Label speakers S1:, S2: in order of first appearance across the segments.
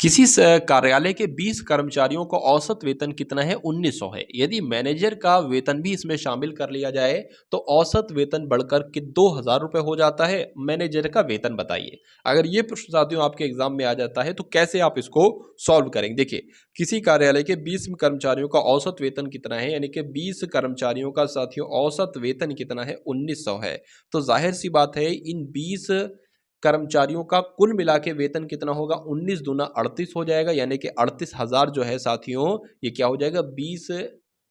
S1: किसी कार्यालय के 20 कर्मचारियों का औसत वेतन कितना है? 1900 है। यदि मैनेजर का वेतन भी इसमें शामिल कर लिया जाए तो औसत वेतन बढ़कर के 2000 रुपये हो जाता है। मैनेजर का वेतन बताइए। अगर ये प्रश्न साथियों आपके एग्जाम में आ जाता है तो कैसे आप इसको सॉल्व करेंगे? देखिए, किसी कार्यालय के 20 कर्मचारियों का औसत वेतन कितना है, यानी कि 20 कर्मचारियों का साथियों औसत वेतन कितना है? 1900 है। तो जाहिर सी बात है इन 20 कर्मचारियों का कुल मिला के वेतन कितना होगा? 19 दूना 38 हो जाएगा, यानी कि 38,000 जो है साथियों ये क्या हो जाएगा? 20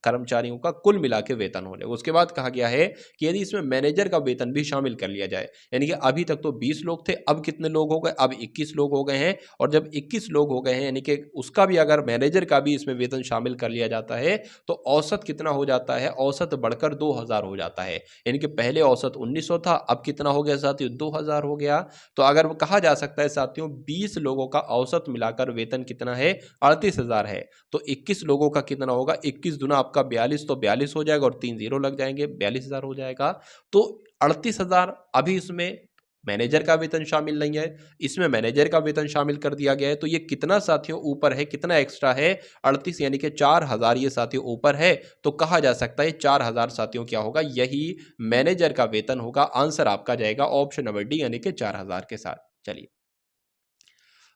S1: कर्मचारियों का कुल मिला के वेतन हो जाएगा। उसके बाद कहा गया है कि यदि इसमें मैनेजर का वेतन भी शामिल कर लिया जाए, यानी कि अभी तक तो 20 लोग थे, अब कितने लोग हो गए? अब 21 लोग हो गए हैं। और जब 21 लोग हो गए हैं यानी कि उसका भी अगर मैनेजर का भी इसमें वेतन शामिल कर लिया जाता है तो औसत कितना हो जाता है? औसत बढ़कर 2000 हो जाता है। यानी कि पहले औसत 1900 था, अब कितना हो गया साथियों? 2000 हो गया। तो अगर वो कहा जा सकता है साथियों 20 लोगों का औसत मिलाकर वेतन कितना है? 38,000 है। तो 21 लोगों का कितना होगा? 21 दुना आपका 42, तो 42 हो जाएगा और 3 जीरो लग जाएंगे, 42,000 हो जाएगा। तो 38,000 अभी इसमें मैनेजर का वेतन शामिल नहीं है, इसमें मैनेजर का वेतन शामिल कर दिया गया है। तो ये कितना साथियों ऊपर है? कितना एक्स्ट्रा है? 38, यानी कि 4000 ये साथियों ऊपर है। तो कहा जा सकता है 4000 साथियों क्या होगा? यही मैनेजर का वेतन होगा। आंसर आपका जाएगा ऑप्शन नंबर डी, यानी कि 4000 के साथ। चलिए,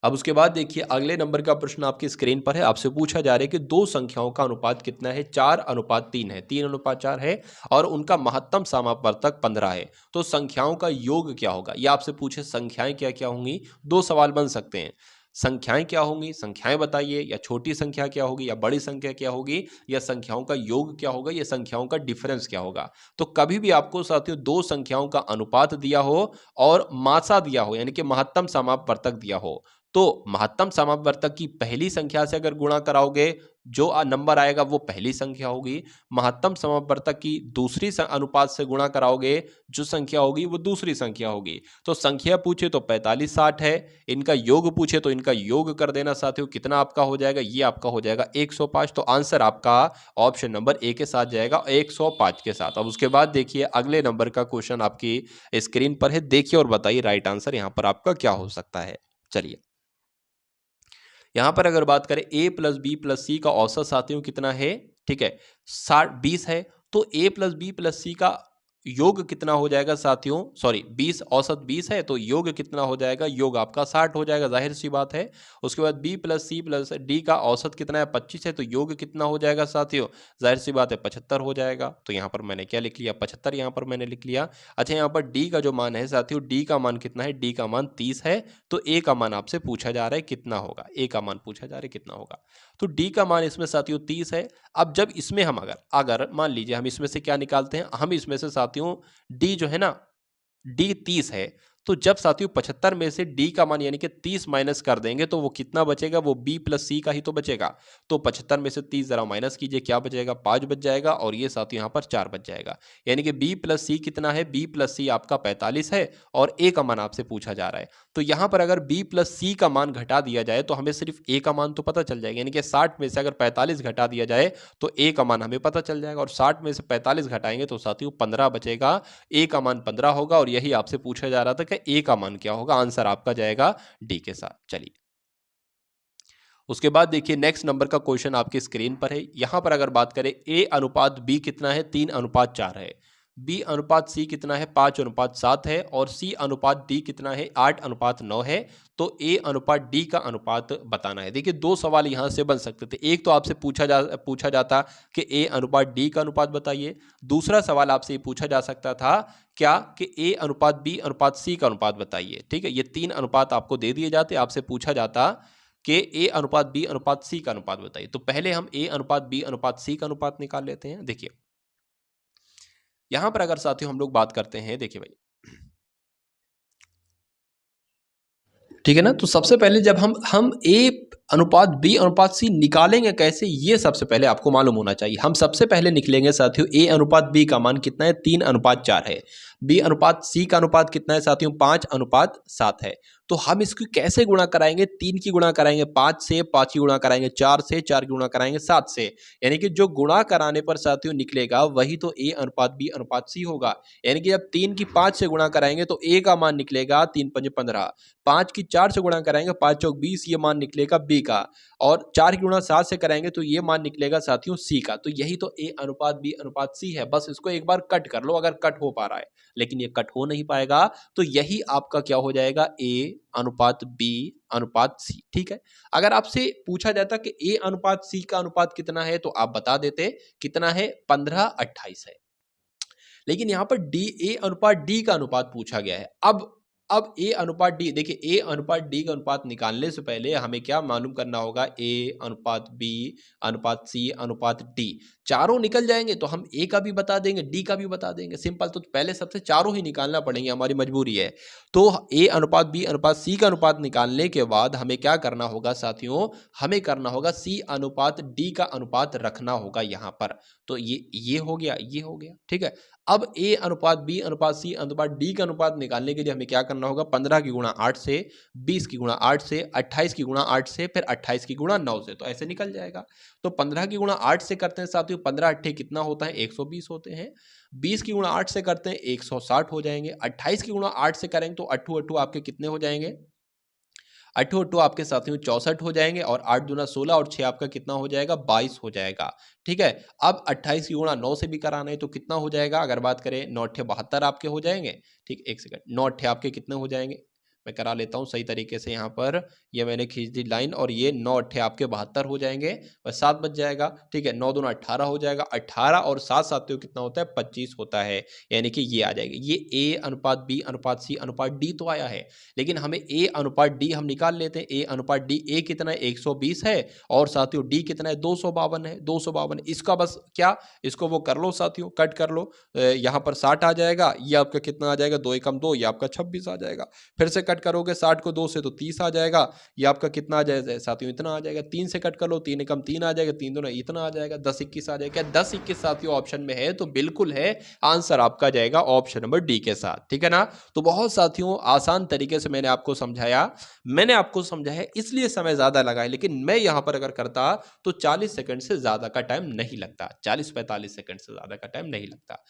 S1: अब उसके बाद देखिए अगले नंबर का प्रश्न आपकी स्क्रीन पर है। आपसे पूछा जा रहा है कि दो संख्याओं का अनुपात कितना है? 4:3 है, 3:4 है और उनका महत्तम समापवर्तक 15 है। तो संख्याओं का योग क्या होगा? ये आपसे पूछे संख्याएं क्या क्या होंगी? दो सवाल बन सकते हैं। संख्याएं क्या होंगी? संख्याएं बताइए, या छोटी संख्या क्या होगी, या बड़ी संख्या क्या होगी, या संख्याओं का योग क्या होगा, या संख्याओं का डिफरेंस क्या होगा? तो कभी भी आपको साथियों दो संख्याओं का अनुपात दिया हो और मासा दिया हो, यानी कि महत्तम समापवर्तक दिया हो, तो महत्तम समापवर्तक की पहली संख्या से अगर गुणा कराओगे, जो नंबर आएगा वो पहली संख्या होगी। महत्तम समापवर्तक की दूसरी अनुपात से गुणा कराओगे, जो संख्या होगी वो दूसरी संख्या होगी। तो संख्या पूछे तो 45 60 है, इनका योग पूछे तो इनका योग कर देना साथियों। कितना आपका हो जाएगा? ये आपका हो जाएगा 105। तो आंसर आपका ऑप्शन नंबर ए के साथ जाएगा, 105 के साथ। अब उसके बाद देखिए अगले नंबर का क्वेश्चन आपकी स्क्रीन पर है, देखिए और बताइए राइट आंसर यहाँ पर आपका क्या हो सकता है। चलिए, यहां पर अगर बात करें a प्लस बी प्लस सी का औसत साथियों कितना है? ठीक है, 20 है। तो a प्लस बी प्लस सी का योग कितना हो जाएगा साथियों? सॉरी, 20 औसत 20 है तो योग कितना हो जाएगा? योग आपका 60 हो जाएगा, जाहिर सी बात है। उसके बाद b plus c plus d का औसत कितना है? 25 है तो योग कितना हो जाएगा साथियों? जाहिर सी बात है 75 हो जाएगा। तो यहाँ पर मैंने क्या लिख लिया? 75 यहाँ पर मैंने लिख लिया। अच्छा, यहाँ पर d का जो मान है साथियों, d का मान कितना है? d का मान 30 है। तो a का मान आपसे पूछा जा रहा है कितना होगा? a का मान पूछा जा रहा है कितना होगा? तो d का मान इसमें साथियों 30 है। अब जब इसमें हम अगर अगर मान लीजिए हम इसमें से क्या निकालते हैं? हम इसमें से साथियों d जो है ना, d 30 है। तो जब साथियों 75 में से d का मान यानी कि 30 माइनस कर देंगे तो वो कितना बचेगा? वो b प्लस सी का ही तो बचेगा। तो 75 में से 30 जरा माइनस कीजिए, क्या बचेगा? 5 बच जाएगा और ये साथियों यहाँ पर 4 बच जाएगा। यानी कि b प्लस सी कितना है? b प्लस सी आपका 45 है और a का मान आपसे पूछा जा रहा है। तो यहाँ पर अगर b प्लस सी का मान घटा दिया जाए तो हमें सिर्फ a का मान तो पता चल जाएगा। यानी कि 60 में से अगर 45 घटा दिया जाए तो a का मान हमें पता चल जाएगा, और 60 में से 45 घटाएंगे तो साथियों 15 बचेगा। a का मान 15 होगा और यही आपसे पूछा जा रहा था कि a का मान क्या होगा? आंसर आपका जाएगा डी के साथ। चलिए, उसके बाद देखिए नेक्स्ट नंबर का क्वेश्चन आपकी स्क्रीन पर है। यहां पर अगर बात करें a अनुपात b कितना है? 3:4 है। b अनुपात c कितना है? 5:7 है। और c अनुपात d कितना है? 8:9 है। तो a अनुपात d का अनुपात बताना है। देखिए दो सवाल यहां से बन सकते थे। एक तो आपसे पूछा जाता कि a अनुपात d का अनुपात बताइए। दूसरा सवाल आपसे ये पूछा जा सकता था क्या कि a अनुपात b अनुपात c का अनुपात बताइए। ठीक है, ये तीन अनुपात आपको दे दिए जाते, आपसे पूछा जाता कि ए अनुपात बी अनुपात सी का अनुपात बताइए। तो पहले हम ए अनुपात बी अनुपात सी का अनुपात निकाल लेते हैं। देखिए यहां पर अगर साथियों हम लोग बात करते हैं, देखिए भाई, ठीक है ना, तो सबसे पहले जब हम ए अनुपात बी अनुपात सी निकालेंगे कैसे, ये सबसे पहले आपको मालूम होना चाहिए। हम सबसे पहले निकलेंगे साथियों ए अनुपात बी का मान कितना है, 3:4 है। बी अनुपात सी का अनुपात कितना है साथियों, 5:7 है। तो हम इसको कैसे गुणा कराएंगे, 3 की गुणा कराएंगे 5 से, 5 की गुणा कराएंगे 4 से, 4 की गुणा कराएंगे 7 से। यानी कि जो गुणा कराने पर साथियों निकलेगा वही तो ए अनुपात बी अनुपात सी होगा। यानी कि जब 3 की 5 से गुणा कराएंगे तो ए का मान निकलेगा 3×5 15, 5 की 4 से गुणा कराएंगे 5×4 20, ये मान निकलेगा बी का, और 4 की गुणा 7 से कराएंगे तो ये मान निकलेगा साथियों सी का। तो यही तो ए अनुपात बी अनुपात सी है। बस इसको एक बार कट कर लो अगर कट हो पा रहा है, लेकिन ये कट हो नहीं पाएगा, तो यही आपका क्या हो जाएगा, ए अनुपात बी अनुपात सी। ठीक है, अगर आपसे पूछा जाता कि ए अनुपात सी का अनुपात कितना है तो आप बता देते कितना है, 15:28 है। लेकिन यहां पर डी ए अनुपात डी का अनुपात पूछा गया है। अब ए अनुपात डी, देखिए ए अनुपात डी का अनुपात निकालने से पहले हमें क्या मालूम करना होगा, ए अनुपात बी अनुपात सी अनुपात डी, चारों निकल जाएंगे तो हम ए का भी बता देंगे डी का भी बता देंगे, सिंपल। तो पहले सबसे चारों ही निकालना पड़ेंगे, हमारी मजबूरी है। तो ए अनुपात बी अनुपात सी का अनुपात निकालने के बाद हमें क्या करना होगा साथियों, हमें करना होगा सी अनुपात डी का अनुपात रखना होगा यहाँ पर। तो ये हो गया, ये हो गया। ठीक है, अब ए अनुपात बी अनुपात सी अनुपात डी का अनुपात निकालने के लिए हमें क्या करना होगा, 15 की गुणा 8 से, 20 की गुणा 8 से, 28 की गुणा 8 से, फिर 28 की गुणा 9 से, तो ऐसे निकल जाएगा। तो 15 की गुणा 8 से करते हैं साथियों, 15 अट्ठे कितना होता है, 120 होते हैं। 20 की गुणा 8 से करते हैं 160 हो जाएंगे। 28 की गुणा 8 से करेंगे तो अट्ठू अट्ठू आपके कितने हो जाएंगे, अट्ठू अट्ठू आपके साथियों 64 हो जाएंगे, और 8 दूना 16 और 6 आपका कितना हो जाएगा, 22 हो जाएगा। ठीक है, अब 28 की गुणा 9 से भी कराना है तो कितना हो जाएगा, अगर बात करें 9 अट्ठे 72 आपके हो जाएंगे। ठीक, एक सेकंड, 9 अट्ठे आपके कितने हो जाएंगे, मैं करा लेता हूँ सही तरीके से। यहाँ पर ये मैंने खींच दी लाइन, और ये 9 अट्ठे आपके 72 हो जाएंगे, बस 7 बच जाएगा। ठीक है, 9 दूना 18 हो जाएगा, 18 और 7 साथियों कितना होता है, 25 होता है। यानी कि ये आ जाएगा, ये ए अनुपात बी अनुपात सी अनुपात डी तो आया है, लेकिन हमें ए अनुपात डी हम निकाल लेते हैं। ए अनुपात डी, ए कितना है, 120 है, और साथियों डी कितना है, 252 है, 252। इसका बस क्या, इसको वो कर लो साथियों, कट कर लो, यहाँ पर 60 आ जाएगा, ये आपका कितना आ जाएगा, 2 एकम 2, ये आपका 26 आ जाएगा। फिर से कट करोगे 60 को 2 से तो 30 आ जाएगा, ये आपका कितना आ जाएगा साथियों, इतना आ जाएगा। 3 से कट कर लो, 3 एकम 3 आ जाएगा, 3 दूना इतना आ जाएगा, 10 21 आ जाएगा। 10 21 साथियों ऑप्शन में है तो बिल्कुल है, आंसर आपका जाएगा ऑप्शन नंबर डी के साथ। ठीक है ना, तो बहुत साथियों आसान तरीके से मैंने आपको समझाया, इसलिए समय ज्यादा लगा है, लेकिन मैं यहां पर अगर करता तो 40 सेकंड से ज्यादा का टाइम नहीं लगता, 40-45 सेकंड से ज्यादा का टाइम नहीं लगता।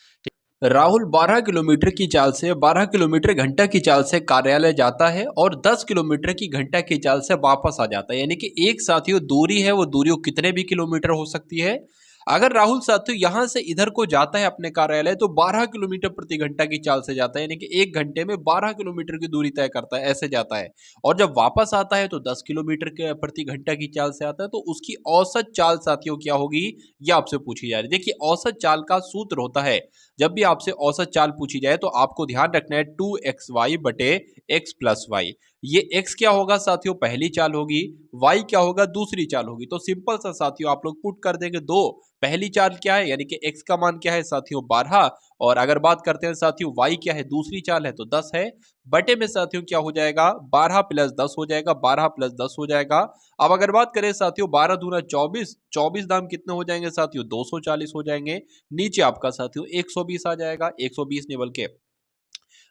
S1: राहुल 12 किलोमीटर की चाल से 12 किलोमीटर घंटा की चाल से कार्यालय जाता है और 10 किलोमीटर की घंटा की चाल से वापस आ जाता है। यानी कि एक साथियों दूरी है, वो दूरी कितने भी किलोमीटर हो सकती है। अगर राहुल साथियों यहां से इधर को जाता है अपने कार्यालय तो 12 किलोमीटर प्रति घंटा की चाल से जाता है, यानी कि 1 घंटे में 12 किलोमीटर की दूरी तय करता है, ऐसे जाता है। और जब वापस आता है तो 10 किलोमीटर के प्रति घंटा की चाल से आता है। तो उसकी औसत चाल साथियों क्या होगी, ये आपसे पूछी जा रही है। देखिए औसत चाल का सूत्र होता है, जब भी आपसे औसत चाल पूछी जाए तो आपको ध्यान रखना है 2xy बटे x प्लस वाई। ये x क्या होगा साथियों, पहली चाल होगी, y क्या होगा, दूसरी चाल होगी। तो सिंपल सा साथियों आप लोग पुट कर देंगे 2, पहली चाल क्या है, यानी कि x का मान क्या है साथियों 12, और अगर बात करते हैं साथियों y क्या है, दूसरी चाल है तो 10 है, बटे में साथियों क्या हो जाएगा, 12 प्लस 10 हो जाएगा, 12 प्लस 10 हो जाएगा। अब अगर बात करें साथियों 12 दूना 24, 24 दाम कितने हो जाएंगे साथियों, 240 हो जाएंगे। नीचे आपका साथियों 120 आ जाएगा, 120 नहीं बल्कि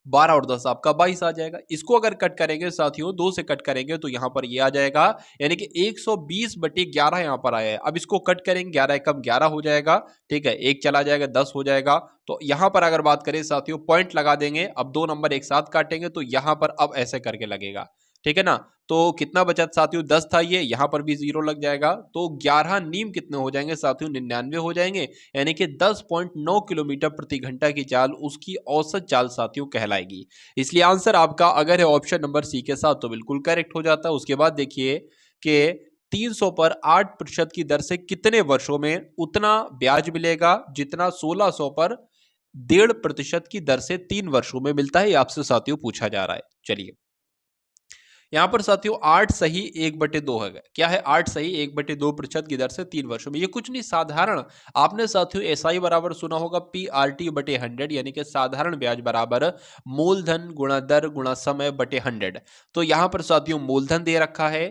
S1: 12 और 10 आपका 22 आ जाएगा। इसको अगर कट करेंगे साथियों 2 से कट करेंगे तो यहां पर ये आ जाएगा, यानी कि 120 बटे 11 यहां पर आया है। अब इसको कट करेंगे 11 एकम 11 हो जाएगा, ठीक है, एक चला जाएगा 10 हो जाएगा। तो यहां पर अगर बात करें साथियों पॉइंट लगा देंगे, अब 2 नंबर एक साथ काटेंगे तो यहां पर अब ऐसे करके लगेगा, ठीक है ना। तो कितना बचा साथियों, 10 था, ये यहां पर भी 0 लग जाएगा, तो 11 नीम कितने हो जाएंगे साथियों, 99 हो जाएंगे। यानी कि 10.9 किलोमीटर प्रति घंटा की चाल उसकी औसत चाल साथियों कहलाएगी। इसलिए आंसर आपका अगर है ऑप्शन नंबर सी के साथ तो बिल्कुल करेक्ट हो जाता है। उसके बाद देखिए कि 300 पर 8% की दर से कितने वर्षों में उतना ब्याज मिलेगा जितना 1600 पर 1.5% की दर से 3 वर्षों में मिलता है, ये आपसे साथियों पूछा जा रहा है। चलिए यहां पर साथियों 8 सही 1/2 है, क्या है 8 सही 1/2% की दर से 3 वर्षों में। ये कुछ नहीं, साधारण, आपने साथियों एसआई बराबर सुना होगा PRT बटे 100, यानी कि साधारण ब्याज बराबर मूलधन गुणा दर गुणा समय बटे 100। तो यहां पर साथियों मूलधन दे रखा है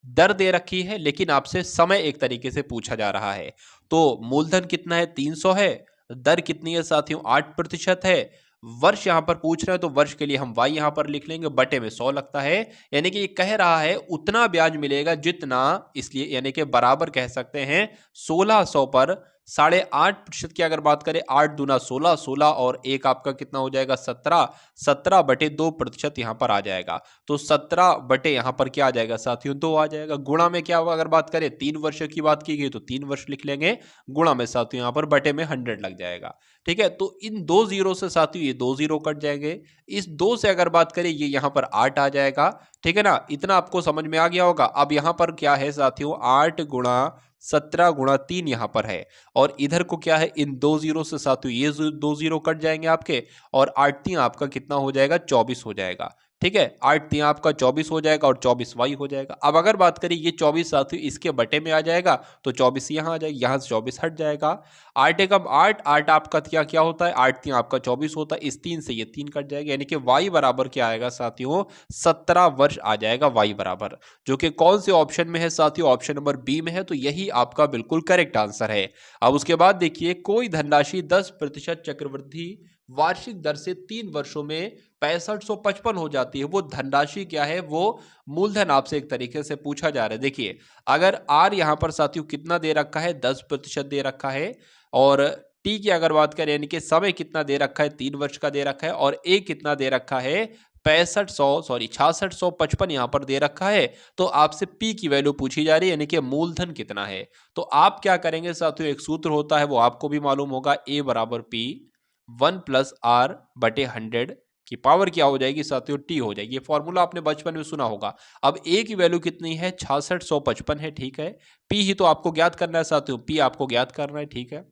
S1: दर दे रखी है लेकिन आपसे समय एक तरीके से पूछा जा रहा है। तो मूलधन कितना है 300 है, दर कितनी है साथियों 8% है, वर्ष यहां पर पूछ रहे हैं तो वर्ष के लिए हम y यहां पर लिख लेंगे, बटे में 100 लगता है, यानी कि ये कह रहा है उतना ब्याज मिलेगा जितना, इसलिए यानी कि बराबर कह सकते हैं 1600 पर 8.5% की अगर बात करें, 8 दूना 16, 16 और एक आपका कितना हो जाएगा 17, 17/2% यहां पर आ जाएगा। तो 17 बटे यहां पर क्या आ जाएगा साथियों 2 आ जाएगा। गुणा में क्या होगा, अगर बात करें 3 वर्ष की बात की गई तो 3 वर्ष लिख लेंगे, गुणा में साथियों यहां पर बटे में 100 लग जाएगा। ठीक है, तो इन दो जीरो से साथियों ये दो जीरो कट जाएंगे, इस दो से अगर बात करें ये यहां पर 8 आ जाएगा। ठीक है ना, इतना आपको समझ में आ गया होगा। अब यहां पर क्या है साथियों 8 गुणा 17 गुणा 3 यहां पर है, और इधर को क्या है, इन दो जीरो से साथियों ये दो जीरो कट जाएंगे आपके, और 8 3 आपका कितना हो जाएगा 24 हो जाएगा। ठीक है, 8 3 आपका 24 हो जाएगा और 24 वाई हो जाएगा। अब अगर बात करें ये 24 साथियों इसके बटे में आ जाएगा तो 24 यहां आ जाएगा, यहां से 24 हट जाएगा। 8 एकम 8, 8 आपका क्या क्या होता है 8 3 आपका 24 होता है, इस 3 से ये 3 कट जाएगा, यानी कि वाई बराबर क्या आएगा साथियों 17 वर्ष आ जाएगा वाई बराबर, जो कि कौन से ऑप्शन में है साथियों, ऑप्शन नंबर बी में है। तो यही आपका बिल्कुल करेक्ट आंसर है। अब उसके बाद देखिए, कोई धनराशि 10% चक्रवृद्धि वार्षिक दर से 3 वर्षों में 6555 हो जाती है, वो धनराशि क्या है, वो मूलधन आपसे एक तरीके से पूछा जा रहा है। देखिए, अगर आर यहां पर साथियों कितना दे रखा है 10% दे रखा है, और टी की अगर बात करें यानी कि समय कितना दे रखा है 3 वर्ष का दे रखा है, और ए कितना दे रखा है 6655 यहां पर दे रखा है, तो आपसे पी की वैल्यू पूछी जा रही है, यानी कि मूलधन कितना है। तो आप क्या करेंगे साथियों, एक सूत्र होता है वो आपको भी मालूम होगा, ए बराबर पी 1+r/100 की पावर क्या हो जाएगी साथियों टी हो जाएगी। ये फॉर्मूला आपने बचपन में सुना होगा। अब ए की वैल्यू कितनी है 6655 है। ठीक है, पी ही तो आपको ज्ञात करना है साथियों, पी आपको ज्ञात करना है। ठीक है,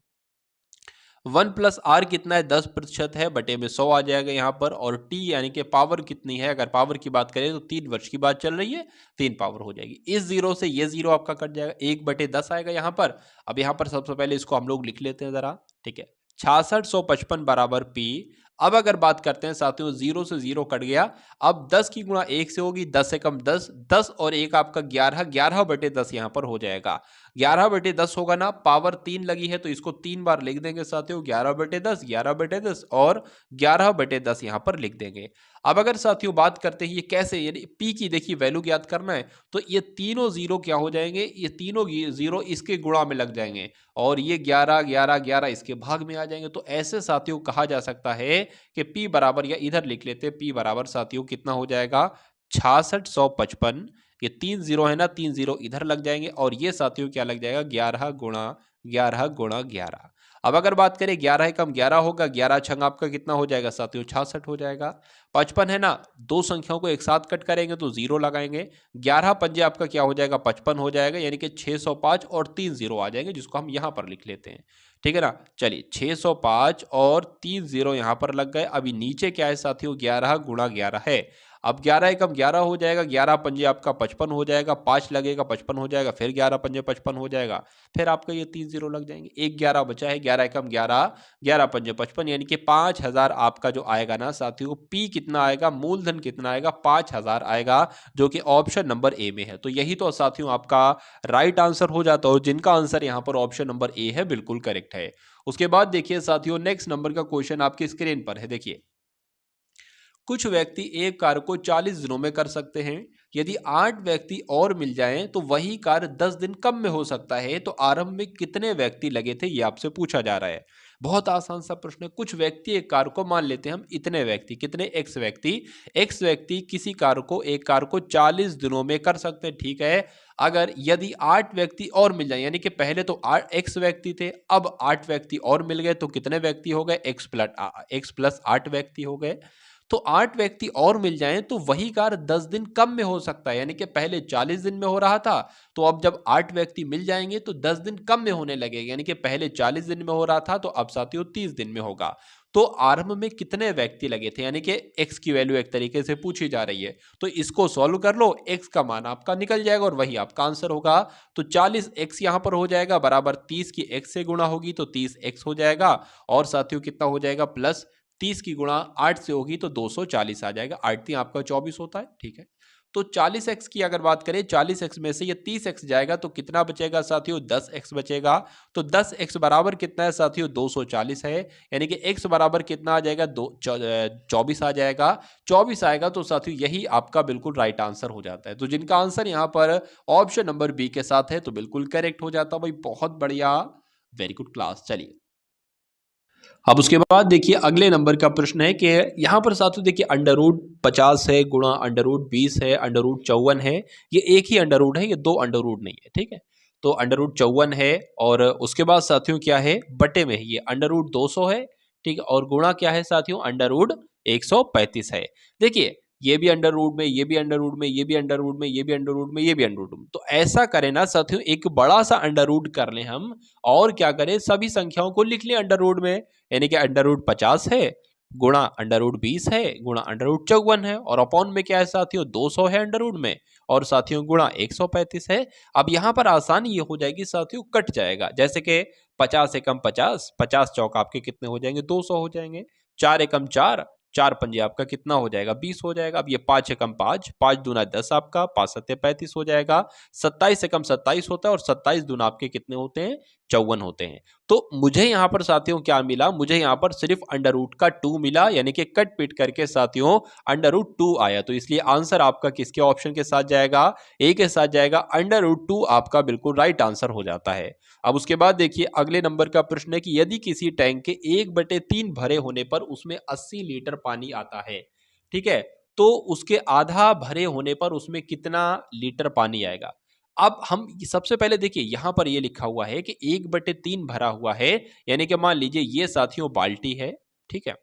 S1: 1+r कितना है 10% है, बटे में 100 आ जाएगा यहाँ पर, और t यानी कि पावर कितनी है, अगर पावर की बात करें तो 3 वर्ष की बात चल रही है, 3 पावर हो जाएगी। इस जीरो से ये जीरो आपका कट जाएगा, 1/10 आएगा यहाँ पर। अब यहाँ पर सबसे पहले इसको हम लोग लिख लेते हैं जरा। ठीक है, 6655 बराबर p। अब अगर बात करते हैं साथियों, जीरो से जीरो कट गया, अब 10 की गुणा 1 से होगी, 10 से कम 10, 10 और 1 आपका 11, 11/10 यहाँ पर हो जाएगा। 11/10 होगा ना, पावर 3 लगी है तो इसको 3 बार लिख देंगे साथियों, 11/10, 11/10 और 11/10 यहां पर लिख देंगे। अब अगर साथियों बात करते हैं ये कैसे, यानी पी की देखिए वैल्यू ज्ञात करना है, तो ये तीनों जीरो क्या हो जाएंगे, ये तीनों जीरो इसके गुणा में लग जाएंगे, और ये 11 11 11 इसके भाग में आ जाएंगे। तो ऐसे साथियों कहा जा सकता है कि पी बराबर, या इधर लिख लेते हैं, पी बराबर साथियों कितना हो जाएगा 6655, ये 3 जीरो है ना, 3 जीरो इधर लग जाएंगे, और ये साथियों क्या लग जाएगा 11 गुणा 11 गुणा 11। अब अगर बात करें 11 कम 11 होगा, 11 छंग आपका कितना हो जाएगा साथियों 66 हो जाएगा। 55 है ना, दो संख्याओं को एक साथ कट करेंगे तो जीरो लगाएंगे, 11 पंजे आपका क्या हो जाएगा 55 हो जाएगा, यानी कि 605 और 3 जीरो आ जाएंगे, जिसको हम यहां पर लिख लेते हैं। ठीक है ना, चलिए 605 और 3 जीरो यहां पर लग गए। अभी नीचे क्या है साथियों 11 गुणा 11 है। अब 11 एकम 11 हो जाएगा, 11 पंजे आपका 55 हो जाएगा, 5 लगेगा 55 हो जाएगा, फिर 11 पंजे 55 हो जाएगा, फिर आपका ये 3 जीरो लग जाएंगे, एक 11 बचा है, 11 एकम 11, 11 पंजे 55, यानी कि 5000 आपका जो आएगा ना साथियों, पी कितना आएगा, मूलधन कितना आएगा 5000 आएगा, जो कि ऑप्शन नंबर ए में है। तो यही तो साथियों आपका राइट आंसर हो जाता है, और जिनका आंसर यहाँ पर ऑप्शन नंबर ए है बिल्कुल करेक्ट है। उसके बाद देखिए साथियों, नेक्स्ट नंबर का क्वेश्चन आपकी स्क्रीन पर है। देखिए, कुछ व्यक्ति एक कार्य को 40 दिनों में कर सकते हैं, यदि 8 व्यक्ति और मिल जाएं तो वही कार्य 10 दिन कम में हो सकता है, तो आरंभ में कितने व्यक्ति लगे थे, ये आपसे पूछा जा रहा है। बहुत आसान सा प्रश्न है। कुछ व्यक्ति एक कार्य को, मान लेते हैं हम इतने व्यक्ति, कितने एक्स व्यक्ति किसी कार्य को, एक कार्य को 40 दिनों में कर सकते हैं। ठीक है, अगर यदि 8 व्यक्ति और मिल जाए, यानी कि पहले तो 8 एक्स व्यक्ति थे, अब 8 व्यक्ति और मिल गए, तो कितने व्यक्ति हो गए, x+8 व्यक्ति हो गए। तो 8 व्यक्ति और मिल जाएं तो वही कार्य 10 दिन कम में हो सकता है, यानी कि पहले 40 दिन में हो रहा था, तो अब जब 8 व्यक्ति मिल जाएंगे तो 10 दिन कम में होने लगेगा, यानी कि पहले 40 दिन में हो रहा था तो अब साथियों 30 दिन में होगा। तो आरंभ में कितने व्यक्ति लगे थे, यानी कि x की वैल्यू एक तरीके से पूछी जा रही है, तो इसको सॉल्व कर लो, x का मान आपका निकल जाएगा और वही आपका आंसर होगा। तो 40x यहां पर हो जाएगा बराबर 30 की x से गुणा होगी तो 30x हो जाएगा, और साथियों कितना हो जाएगा प्लस 30 की गुणा 8 से होगी तो 240 आ जाएगा, 8 3 आपका 24 होता है। ठीक है, तो 40x की अगर बात करें, 40x में से ये 30x जाएगा तो कितना बचेगा साथियों, 10x बचेगा। तो 10x बराबर कितना है साथियों, 240 है। यानी कि x बराबर कितना आ जाएगा, 24 आ जाएगा। 24 आएगा तो साथियों यही आपका बिल्कुल राइट आंसर हो जाता है। तो जिनका आंसर यहाँ पर ऑप्शन नंबर बी के साथ है तो बिल्कुल करेक्ट हो जाता भाई, बहुत बढ़िया, वेरी गुड क्लास। चलिए अब उसके बाद देखिए अगले नंबर का प्रश्न है कि यहाँ पर साथियों देखिए अंडर रूट 50 है गुणा अंडर रूट 20 है, अंडर रूट 54 है। ये एक ही अंडर रूट है, ये दो अंडर रूट नहीं है, ठीक है। तो अंडर रूट 54 है और उसके बाद साथियों क्या है, बटे में है ये अंडर रूट 200 है, ठीक है। और गुणा क्या है साथियों, अंडर रूट 135 है। देखिए ये भी अंडर रूट में, ये भी अंडर रूट में, ये भी अंडर रूट में, ये भी अंडर रूट में, ये भी अंडर रूट में। तो ऐसा करें ना साथियों, एक बड़ा सा अंडर रूट कर लें हम और क्या करें, सभी संख्याओं को लिख लें अंडर रूट में। यानी कि अंडर रूट 50 है गुणा अंडर रूट 20 है गुणा अंडर रूट 54 है और अपॉन में क्या है साथियों, 200 है अंडर रूट में और साथियों गुणा 135 है। अब यहां पर आसानी ये हो जाएगी साथियों, कट जाएगा। जैसे कि 50 एकम 50, 50 चौक आपके कितने हो जाएंगे, 200 हो जाएंगे। 4 एकम 4, 4 पंजे आपका कितना हो जाएगा, 20 हो जाएगा। अब ये 5 एकम 5, 5 दूना 10 आपका, 5 सत्ते 35 हो जाएगा। 27 एकम 27 होता है और 27 दूना आपके कितने होते हैं, 54 होते हैं। तो मुझे यहाँ पर साथियों क्या मिला, मुझे यहाँ पर सिर्फ अंडर रूट का 2 मिला, यानी कि कट पिट करके साथियों अंडर रूट 2 आया। तो इसलिए आंसर आपका किसके ऑप्शन के साथ जाएगा, ए के साथ जाएगा। अंडर रूट 2 आपका बिल्कुल राइट आंसर हो जाता है। अब उसके बाद देखिए अगले नंबर का प्रश्न है कि यदि किसी टैंक के 1/3 भरे होने पर उसमें 80 लीटर पानी आता है, ठीक है, तो उसके आधा भरे होने पर उसमें कितना लीटर पानी आएगा। अब हम सबसे पहले देखिए यहां पर ये लिखा हुआ है कि 1/3 भरा हुआ है, यानी कि मान लीजिए ये साथियों बाल्टी है, ठीक है,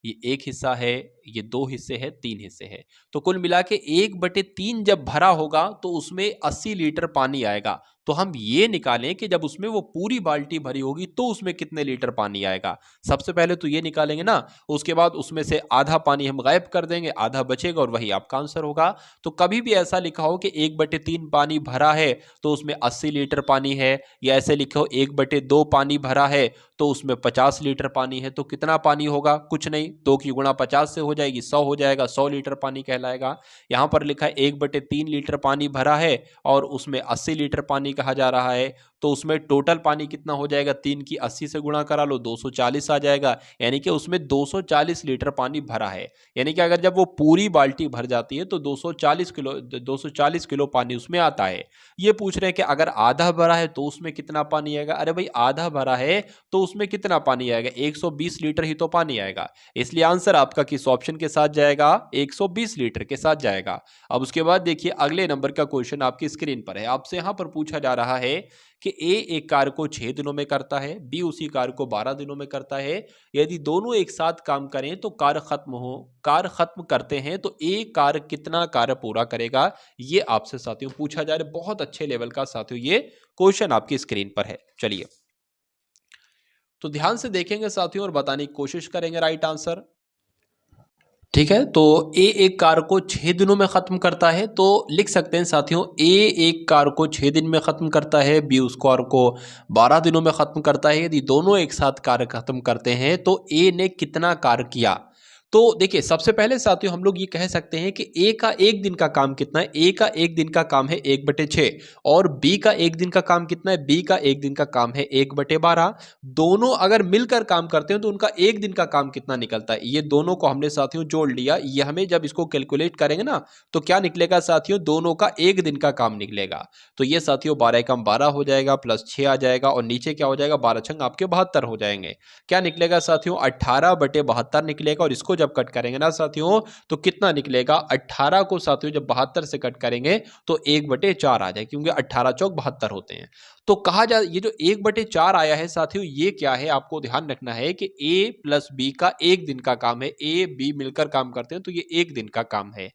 S1: ये एक हिस्सा है, ये दो हिस्से हैं, 3 हिस्से हैं। तो कुल मिला के 1/3 जब भरा होगा तो उसमें 80 लीटर पानी आएगा। तो हम ये निकालें कि जब उसमें वो पूरी बाल्टी भरी होगी तो उसमें कितने लीटर पानी आएगा। सबसे पहले तो ये निकालेंगे ना, उसके बाद उसमें से आधा पानी हम गायब कर देंगे, आधा बचेगा और वही आपका आंसर होगा। तो कभी भी ऐसा लिखा हो कि 1/3 पानी भरा है तो उसमें 80 लीटर पानी है, या ऐसे लिखो 1/2 पानी भरा है तो उसमें 50 लीटर पानी है, तो कितना पानी होगा, कुछ नहीं, 2 की गुणा 50 से हो जाएगी, 100 हो जाएगा, 100 लीटर पानी कहलाएगा। यहाँ पर लिखा है 1/3 लीटर पानी भरा है और उसमें 80 लीटर पानी कहा जा रहा है, तो उसमें टोटल पानी कितना हो जाएगा, 3 की 80 से गुणा करा लो, 240 आ जाएगा। यानी कि उसमें 240 लीटर पानी भरा है। यानी कि अगर जब वो पूरी बाल्टी भर जाती है तो 240 किलो पानी उसमें आता है। ये पूछ रहे हैं कि अगर आधा भरा है तो उसमें कितना पानी आएगा। अरे भाई आधा भरा है तो उसमें कितना पानी आएगा, 120 लीटर ही तो पानी आएगा। इसलिए आंसर आपका किस ऑप्शन के साथ जाएगा, 120 लीटर के साथ जाएगा। अब उसके बाद देखिए अगले नंबर का क्वेश्चन आपकी स्क्रीन पर है। आपसे यहां पर पूछा जा रहा है कि ए एक कार्य को 6 दिनों में करता है, बी उसी कार्य को 12 दिनों में करता है। यदि दोनों एक साथ काम करें तो कार्य खत्म करते हैं तो ए कार्य कितना कार्य पूरा करेगा। ये आपसे साथियों पूछा जा रहा है, बहुत अच्छे लेवल का साथियों ये क्वेश्चन आपकी स्क्रीन पर है। चलिए तो ध्यान से देखेंगे साथियों और बताने की कोशिश करेंगे राइट आंसर। ठीक है, तो ए एक कार को 6 दिनों में खत्म करता है, तो लिख सकते हैं साथियों ए एक कार को 6 दिन में खत्म करता है, बी उस कार को 12 दिनों में खत्म करता है। यदि दोनों एक साथ कार्य खत्म करते हैं तो ए ने कितना कार्य किया। तो देखिए सबसे पहले साथियों हम लोग ये कह सकते हैं कि ए का एक दिन का काम कितना है, ए का एक दिन का काम है 1/6 और बी का एक दिन का काम कितना है, बी का एक दिन का काम है 1/12। दोनों अगर मिलकर काम करते हैं तो उनका एक दिन का काम कितना निकलता है, ये दोनों को हमने साथियों जोड़ लिया। ये हमें जब इसको कैलकुलेट करेंगे ना तो क्या निकलेगा साथियों, दोनों का एक दिन का काम निकलेगा। तो ये साथियों 12 एकम 12 हो जाएगा, प्लस 6 आ जाएगा और नीचे क्या हो जाएगा, 12 छंग आपके 72 हो जाएंगे। क्या निकलेगा साथियों, 18/72 निकलेगा। और इसको जब कट करेंगे ना साथियों तो कितना निकलेगा, 18 को साथियों जब 72 से कट करेंगे तो 1/4 आ जाए, क्योंकि 18 चौक 72 होते हैं। तो कहा जा ये जो 1/4 आया है साथियों ये क्या है, आपको ध्यान रखना है कि ए प्लस बी का एक दिन का काम है, ए बी मिलकर काम करते हैं तो ये एक दिन का काम है।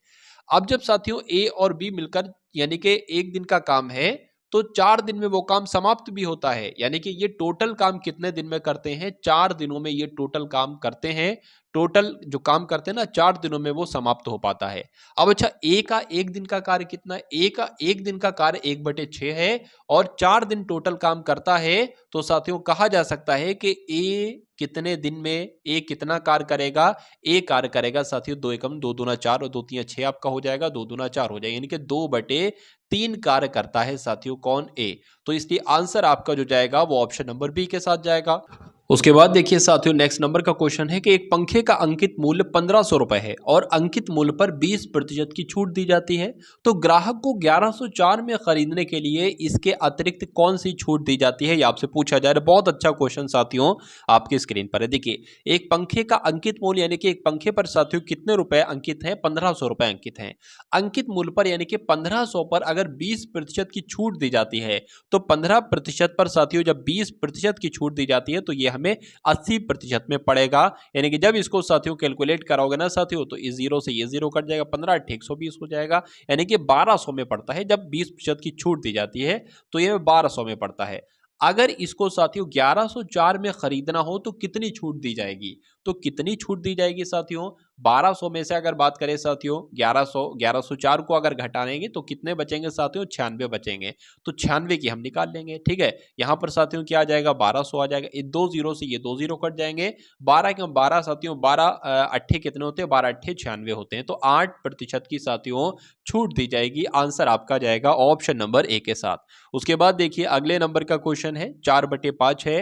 S1: अब जब साथियों ए और बी मिलकर यानी कि एक दिन का काम है तो 4 दिन में वो काम समाप्त भी होता है। यानी कि ये टोटल काम कितने दिन में करते हैं, 4 दिनों में ये टोटल काम करते हैं। टोटल जो काम करते हैं ना 4 दिनों में वो समाप्त हो पाता है। अब अच्छा ए का 1 दिन का कार्य कितना है? ए का 1 दिन का कार्य 1/6 है और 4 दिन टोटल काम करता है, तो साथियों कहा जा सकता है कि ए कितने दिन में ए कितना कार्य करेगा? ए कार्य करेगा साथियों 2 एकम 2 दूना 4 और 2 तिया 6 आपका हो जाएगा, 2 दूना 4 हो जाएगा, यानी कि 2/3 कार्य करता है साथियों कौन? ए। तो इसलिए आंसर आपका जो जाएगा वो ऑप्शन नंबर बी के साथ जाएगा। उसके बाद देखिए साथियों नेक्स्ट नंबर का क्वेश्चन है कि एक पंखे का अंकित मूल्य 1500 रुपए है और अंकित मूल्य पर 20% की छूट दी जाती है, तो ग्राहक को 1104 में खरीदने के लिए इसके अतिरिक्त कौन सी छूट दी जाती है, ये आपसे पूछा जा रहा है। बहुत अच्छा क्वेश्चन साथियों आपकी स्क्रीन पर है। देखिए एक पंखे का अंकित मूल्य यानी कि एक पंखे पर साथियों कितने रुपए अंकित है? 1500 रुपए अंकित है। अंकित मूल्य पर यानी कि 1500 पर अगर 20% की छूट दी जाती है, तो 15% पर साथियों जब 20% की छूट दी जाती है तो ये हमें 80% में पड़ेगा, यानी कि जब इसको साथियों कैलकुलेट कराओगे ना साथियों तो इस जीरो से ये जीरो कट जाएगा, 15 8 120 हो जाएगा, यानी कि 1200 में पड़ता है। जब 20% की छूट दी जाती है तो ये 1200 में पड़ता है। अगर इसको साथियों 1104 में खरीदना हो तो कितनी छूट दी जाएगी? तो कितनी छूट दी जाएगी साथियों? 1200 में से अगर बात करें साथियों 1104 को अगर घटाएंगे तो कितने बचेंगे साथियों? 96 बचेंगे। तो 96 की हम निकाल लेंगे, ठीक है। यहां पर साथियों क्या आ जाएगा? 1200 आ जाएगा। ये 2 जीरो से ये 2 जीरो कट जाएंगे। 12 के 12 साथियों 12 अट्ठे कितने होते हैं? 12 अट्ठे 96 होते हैं। तो 8% की साथियों छूट दी जाएगी। आंसर आपका जाएगा ऑप्शन नंबर ए के साथ। उसके बाद देखिए अगले नंबर का क्वेश्चन है 4/5 है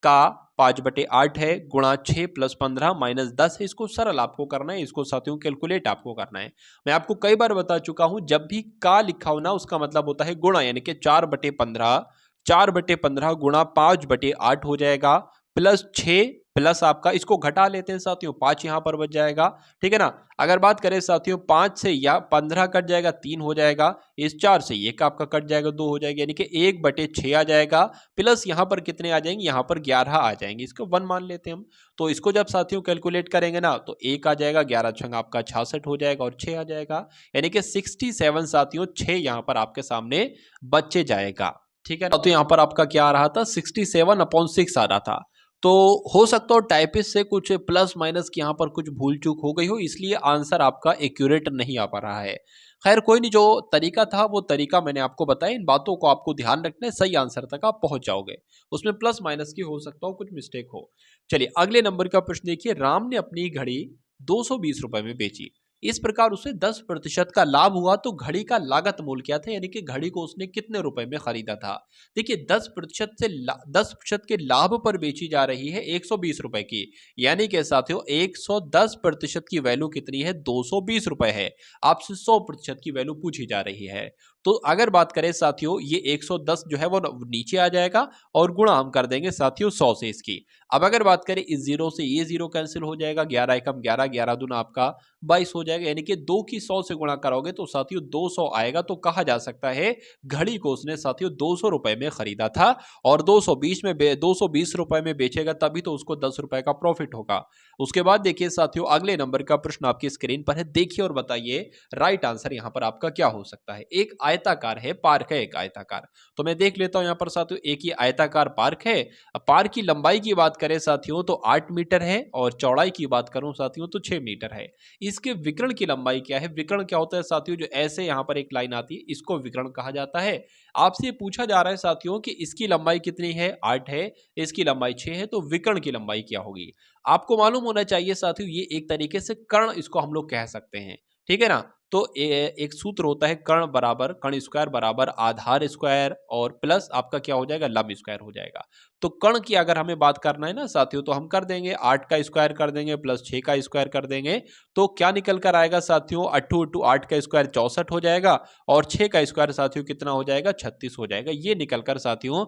S1: का 5/8 है गुणा 6 + 15 - 10 है। इसको सरल आपको करना है, इसको साथियों कैलकुलेट आपको करना है। मैं आपको कई बार बता चुका हूं जब भी का लिखा हो ना उसका मतलब होता है गुणा, यानी कि 4/15 गुणा 5/8 हो जाएगा प्लस 6 प्लस आपका इसको घटा लेते हैं साथियों 5 यहां पर बच जाएगा, ठीक है ना। अगर बात करें साथियों 5 से या 15 कट जाएगा 3 हो जाएगा, इस 4 से एक आपका कट जाएगा 2 हो जाएगा, यानी कि 1/6 आ जाएगा प्लस यहां पर कितने आ जाएंगे? यहां पर 11 आ जाएंगे, इसको 1 मान लेते हैं हम। तो इसको जब साथियों कैलकुलेट करेंगे ना तो 1 आ जाएगा, 11 छंग आपका 66 हो जाएगा और 6 आ जाएगा, यानी कि 67 साथियों 6 यहां पर आपके सामने बचे जाएगा, ठीक है ना। तो यहां पर आपका क्या आ रहा था? 67/6 आ रहा था। तो हो सकता हो टाइपिस्ट से कुछ प्लस माइनस की यहाँ पर कुछ भूल चूक हो गई हो, इसलिए आंसर आपका एक्यूरेट नहीं आ पा रहा है। खैर कोई नहीं, जो तरीका था वो तरीका मैंने आपको बताया, इन बातों को आपको ध्यान रखना है, सही आंसर तक आप पहुंच जाओगे। उसमें प्लस माइनस की हो सकता हो कुछ मिस्टेक हो। चलिए अगले नंबर का प्रश्न देखिए, राम ने अपनी घड़ी 220 रुपए में बेची, इस प्रकार उसे 10% का लाभ हुआ, तो घड़ी का लागत मूल्य क्या था, यानी कि घड़ी को उसने कितने रुपए में खरीदा था। देखिए 10% के लाभ पर बेची जा रही है 120 रुपए की, यानी कि साथियों 110% की वैल्यू कितनी है? 220 रुपए है। आपसे 100% की वैल्यू पूछी जा रही है, तो अगर बात करें साथियों ये 110 जो है वो नीचे आ जाएगा और गुणा हम कर देंगे साथियों 100 से इसकी। अब अगर बात करें इस जीरो से ये जीरो कैंसिल हो जाएगा, 11 एकम 11, 11 दूना आपका 22 हो जाएगा, यानी कि 2 की 100 से गुणा करोगे तो साथियों 200 आएगा। तो कहा जा सकता है घड़ी को उसने साथियों 200 रुपए में खरीदा था और 220 रुपए में बेचेगा तभी तो उसको 10 रुपए का प्रॉफिट होगा। उसके बाद देखिए साथियों अगले नंबर का प्रश्न आपकी स्क्रीन पर है, देखिए और बताइए राइट आंसर यहां पर आपका क्या हो सकता है। एक आयताकार है, पार्क है एक आयताकार, तो मैं देख लेता हूं यहां पर साथियों एक ही आयताकार पार्क है। पार्क की लंबाई की बात करें साथियों तो 8 मीटर है और चौड़ाई की बात करूं साथियों तो 6 मीटर है। इसके विकर्ण की लंबाई क्या है? विकर्ण क्या होता है साथियों? जो ऐसे यहां पर एक लाइन आती है इसको विकर्ण कहा जाता है। आपसे पूछा जा रहा है साथियों कि इसकी लंबाई कितनी है? 8 है, इसकी लंबाई 6 है, तो विकर्ण की लंबाई क्या होगी? आपको मालूम होना चाहिए साथियों ये एक तरीके से कर्ण इसको हम लोग कह सकते हैं, ठीक है ना। तो एक सूत्र होता है कर्ण बराबर कर्ण स्क्वायर बराबर आधार स्क्वायर और प्लस आपका क्या हो जाएगा? लंब स्क्वायर हो जाएगा। तो कर्ण की अगर हमें बात करना है ना साथियों तो हम कर देंगे 8 का स्क्वायर कर देंगे प्लस 6 का स्क्वायर कर देंगे, तो क्या निकल कर आएगा साथियों? 8 8 का स्क्वायर 64 हो जाएगा और 6 का स्क्वायर साथियों कितना हो जाएगा? 36 हो जाएगा। ये निकल कर साथियों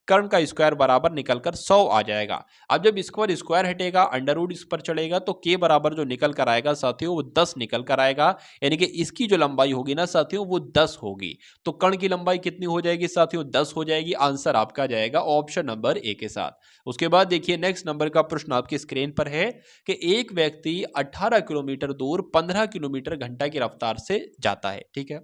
S1: कर्ण का स्क्वायर बराबर निकलकर 100 आ जाएगा। अब जब स्क्वायर स्क्वायर हटेगा अंडर रूट इस पर चढ़ेगा तो के बराबर जो निकल कर आएगा साथियों वो 10 निकल कर आएगा, यानी कि इसकी जो लंबाई होगी ना साथियों वो 10 होगी। तो कर्ण की लंबाई कितनी हो जाएगी साथियों? 10 हो जाएगी। आंसर आपका जाएगा ऑप्शन नंबर ए के साथ। उसके बाद देखिए नेक्स्ट नंबर का प्रश्न आपकी स्क्रीन पर है कि एक व्यक्ति 18 किलोमीटर दूर 15 किलोमीटर घंटा की रफ्तार से जाता है, ठीक है।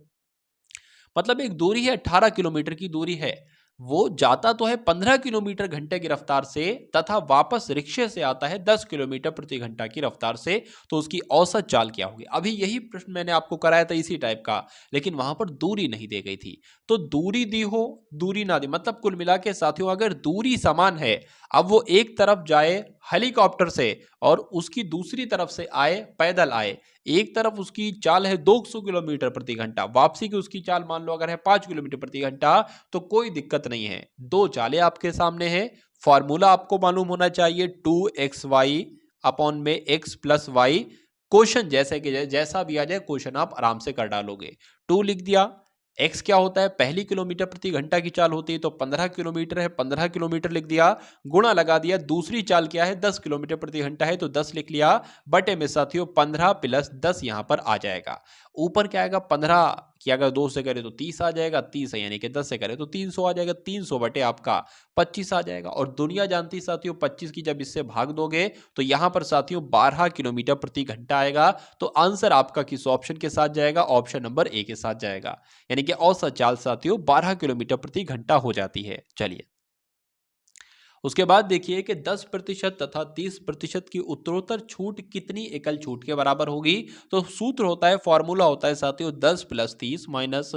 S1: मतलब एक दूरी है 18 किलोमीटर की दूरी है। वो जाता तो है 15 किलोमीटर घंटे की रफ्तार से तथा वापस रिक्शे से आता है 10 किलोमीटर प्रति घंटा की रफ्तार से, तो उसकी औसत चाल क्या होगी। अभी यही प्रश्न मैंने आपको कराया था इसी टाइप का, लेकिन वहां पर दूरी नहीं दी गई थी। तो दूरी दी हो, दूरी ना दी, मतलब कुल मिला के साथियों अगर दूरी समान है, अब वो एक तरफ जाए हेलीकॉप्टर से और उसकी दूसरी तरफ से आए पैदल आए, एक तरफ उसकी चाल है 200 किलोमीटर प्रति घंटा, वापसी की उसकी चाल मान लो अगर है 5 किलोमीटर प्रति घंटा, तो कोई दिक्कत नहीं है। दो चालें आपके सामने हैं, फॉर्मूला आपको मालूम होना चाहिए 2xy अपॉन में x प्लस वाई। क्वेश्चन जैसे कि जैसा भी आ जाए क्वेश्चन आप आराम से कर डालोगे। 2 लिख दिया, x क्या होता है, पहली किलोमीटर प्रति घंटा की चाल होती है तो 15 किलोमीटर है, 15 किलोमीटर लिख दिया, गुणा लगा दिया, दूसरी चाल क्या है 10 किलोमीटर प्रति घंटा है तो 10 लिख लिया, बटे में साथियों 15 प्लस 10 यहां पर आ जाएगा। ऊपर क्या आएगा 15 कि अगर 2 से करे तो 30 आ जाएगा, 30 है यानी कि 10 से करे तो 300 आ जाएगा, 300 बटे आपका 25 आ जाएगा। और दुनिया जानती साथियों 25 की जब इससे भाग दोगे तो यहां पर साथियों 12 किलोमीटर प्रति घंटा आएगा। तो आंसर आपका किस ऑप्शन के साथ जाएगा, ऑप्शन नंबर ए के साथ जाएगा, यानी कि औसत चाल साथियों 12 किलोमीटर प्रति घंटा हो जाती है। चलिए उसके बाद देखिए कि 10% तथा 30% की उत्तरोत्तर छूट कितनी एकल छूट के बराबर होगी। तो सूत्र होता है, फॉर्मूला होता है साथियों 10 प्लस 30 माइनस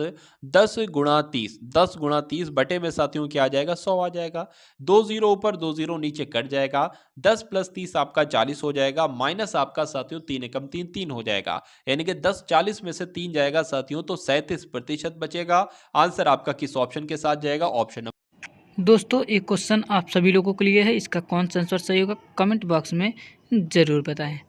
S1: 10 गुणा 30, 10 गुणा 30 बटे में साथियों क्या आ जाएगा 100 आ जाएगा, 2 जीरो ऊपर 2 जीरो नीचे कट जाएगा, 10 प्लस 30 आपका 40 हो जाएगा, माइनस आपका साथियों 3 एकम 3 3 हो जाएगा, यानी कि 10 40 में से 3 जाएगा साथियों तो 37% बचेगा। आंसर आपका किस ऑप्शन के साथ जाएगा, ऑप्शन।
S2: दोस्तों एक क्वेश्चन आप सभी लोगों के लिए है, इसका कौन सा आंसर सही होगा कमेंट बॉक्स में ज़रूर बताएं।